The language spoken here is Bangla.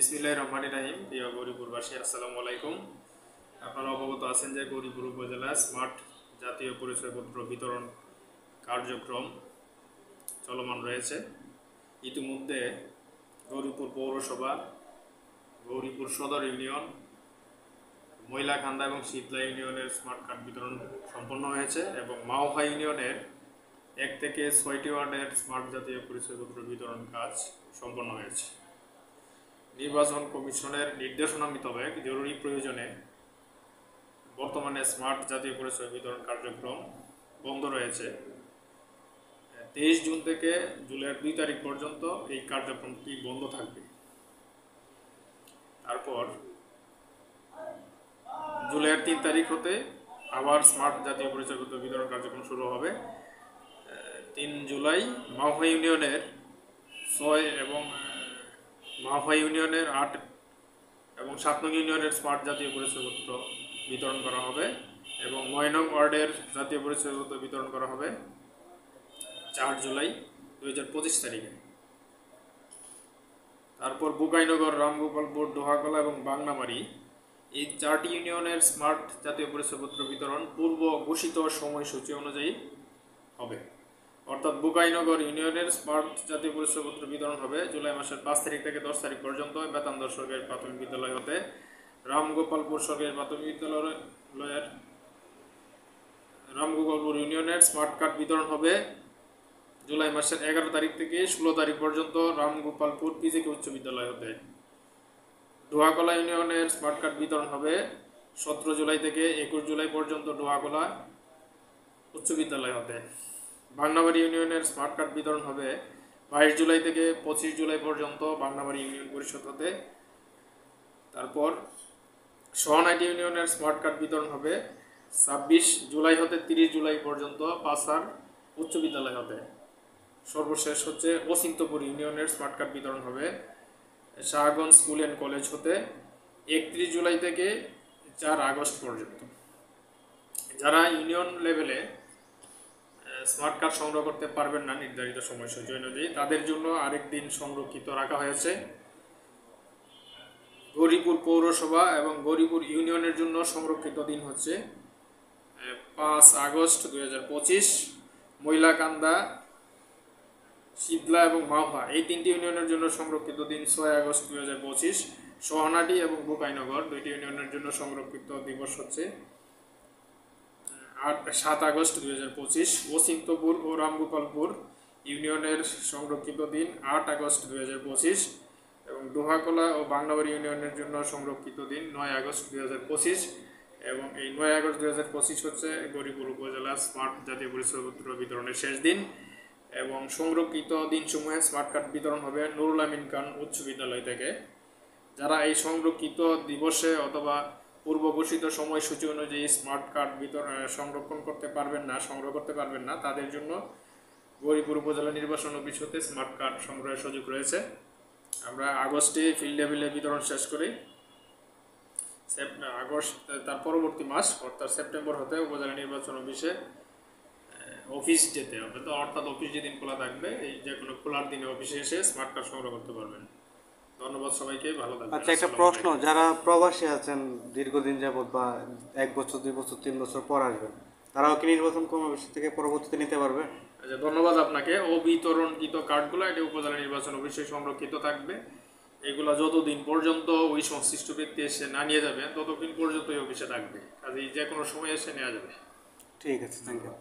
বিসমিল্লাহির রহমানির রহিম। প্রিয় গৌরীপুরবাসী, আসসালামু আলাইকুম। আপনারা অবগত আছেন যে গৌরীপুর উপজেলা স্মার্ট জাতীয় পরিচয়পত্র বিতরণ কার্যক্রম চলমান রয়েছে। ইতিমধ্যে গৌরীপুর পৌরসভা, গৌরীপুর সদর ইউনিয়ন, ময়লাকান্দা এবং শীতলা ইউনিয়নের স্মার্ট কার্ড বিতরণ সম্পন্ন হয়েছে এবং মাওহা ইউনিয়নের 1 থেকে 6টি ওয়ার্ডের স্মার্ট জাতীয় পরিচয়পত্র বিতরণ কাজ সম্পন্ন হয়েছে। নির্বাচন কমিশনের নির্দেশনা মোতাবেক জরুরি প্রয়োজনে বর্তমানে স্মার্ট জাতীয় পরিচয় বিতরণ কার্যক্রম বন্ধ রয়েছে। 23 জুন থেকে জুলাইয়ের 2 তারিখ পর্যন্ত এই কার্যক্রমটি বন্ধ থাকবে। তারপর জুলাইয়ের 3 তারিখ হতে আবার স্মার্ট জাতীয় পরিচয়পত্র বিতরণ কার্যক্রম শুরু হবে। 3 জুলাই মাওহা ইউনিয়নের 6 এবং মাওহা ইউনিয়নের 8 এবং 7 নং ইউনিয়নের স্মার্ট জাতীয় পরিচয়পত্র বিতরণ করা হবে এবং 9 নং ওয়ার্ডের জাতীয় পরিচয়পত্র বিতরণ করা হবে 4 জুলাই 2025 তারিখে। তারপর বুকাইনগর, রামগোপালপুর, ডোহাকলা এবং বাংলামারি এই 4টি ইউনিয়নের স্মার্ট জাতীয় পরিচয়পত্র বিতরণ পূর্ব ঘোষিত সময়সূচি অনুযায়ী হবে। অর্থাৎ বুকাইনগর ইউনিয়নের স্মার্ট জাতীয় পরিচয়পত্র বিতরণ হবে জুলাই মাসের 5 তারিখ থেকে 10 তারিখ পর্যন্ত বেতান্দর সরকারি প্রাথমিক বিদ্যালয় হতে। রামগোপালপুর সরকারি প্রাথমিক বিদ্যালয়ের রামগোপালপুর ইউনিয়নের স্মার্ট কার্ড বিতরণ হবে জুলাই মাসের 11 তারিখ থেকে 16 তারিখ পর্যন্ত রামগোপালপুর পিজিকে উচ্চ বিদ্যালয় হতে। ডোহাকলা ইউনিয়নের স্মার্ট কার্ড বিতরণ হবে 17 জুলাই থেকে 21 জুলাই পর্যন্ত ডোহাকলা উচ্চ বিদ্যালয় হতে। বাংলাবাড়ি ইউনিয়নের স্মার্ট কার্ড বিতরণ হবে 22 জুলাই থেকে 25 জুলাই পর্যন্ত বাংলাবাড়ি ইউনিয়ন পরিষদ হতে। তারপর সোহানাইটি ইউনিয়নের স্মার্ট কার্ড বিতরণ হবে 26 জুলাই হতে 30 জুলাই পর্যন্ত পাসার উচ্চ বিদ্যালয় হতে। সর্বশেষ হচ্ছে অচিন্তপুর ইউনিয়নের স্মার্ট কার্ড বিতরণ হবে শাহগঞ্জ স্কুল অ্যান্ড কলেজ হতে 31 জুলাই থেকে 4 আগস্ট পর্যন্ত। যারা ইউনিয়ন লেভেলে স্মার্ট কার্ড সংগ্রহ করতে পারবেন না নির্ধারিত সময়সূচি অনুযায়ী, তাদের জন্য আরেক দিন সংরক্ষিত রাখা হয়েছে। গৌরীপুর পৌরসভা এবং গৌরীপুর ইউনিয়নের জন্য সংরক্ষিত দিন হচ্ছে 5 আগস্ট 2025। ময়লাকান্দা, শীতলা এবং মাওহা এই 3টি ইউনিয়নের জন্য সংরক্ষিত দিন 6 আগস্ট 2025। সোহানাটি এবং বুকাইনগর 2টি ইউনিয়নের জন্য সংরক্ষিত দিবস হচ্ছে 7 আগস্ট 2025। অচিন্তপুর ও রামগোপালপুর ইউনিয়নের সংরক্ষিত দিন 8 আগস্ট 2025 এবং ডোহাকলা ও বাংলাবাড়ি ইউনিয়নের জন্য সংরক্ষিত দিন 9 আগস্ট 2025 এবং এই 9 আগস্ট 2025 হচ্ছে গৌরীপুর উপজেলা স্মার্ট জাতীয় পরিচয়পত্র বিতরণের শেষ দিন এবং সংরক্ষিত দিনসমূহে স্মার্ট কার্ড বিতরণ হবে নুরুল আমিন খান উচ্চ বিদ্যালয় থেকে। যারা এই সংরক্ষিত দিবসে অথবা পূর্ব ঘোষিত সময়সূচি অনুযায়ী স্মার্ট কার্ড সংগ্রহ করতে পারবেন না তাদের জন্য গৌরীপুর উপজেলা নির্বাচন অফিস হতে স্মার্ট কার্ড সংগ্রহের সুযোগ রয়েছে। আমরা আগস্টে ফিল্ড লেভেলে বিতরণ শেষ করি। আগস্ট তার পরবর্তী মাস অর্থাৎ সেপ্টেম্বর হতে উপজেলা নির্বাচন অফিসে অফিস যেতে হবে। তো অর্থাৎ অফিস যেদিন খোলা থাকবে এই যে কোনো খোলার দিনে অফিসে এসে স্মার্ট কার্ড সংগ্রহ করতে পারবেন। ধন্যবাদ সবাইকে, ভালো থাকবেন। আচ্ছা, একটা প্রশ্ন, যারা প্রবাসী আছেন দীর্ঘদিন যাবত বা 1 বছর 2 বছর 3 বছর পর আসবেন, তারাও কি নির্বাচন কমিশন থেকে পরবর্তীতে নিতে পারবে? আচ্ছা, ধন্যবাদ আপনাকে। অবিতরণকৃত কার্ডগুলো এটি উপজেলা নির্বাচন অফিসে সংরক্ষিত থাকবে। এগুলো যতদিন পর্যন্ত ওই সংশ্লিষ্ট ব্যক্তি এসে না নিয়ে যাবে ততদিন পর্যন্ত এই অফিসে থাকবে, কাজেই যে কোনো সময় এসে নেওয়া যাবে। ঠিক আছে, থ্যাংক ইউ।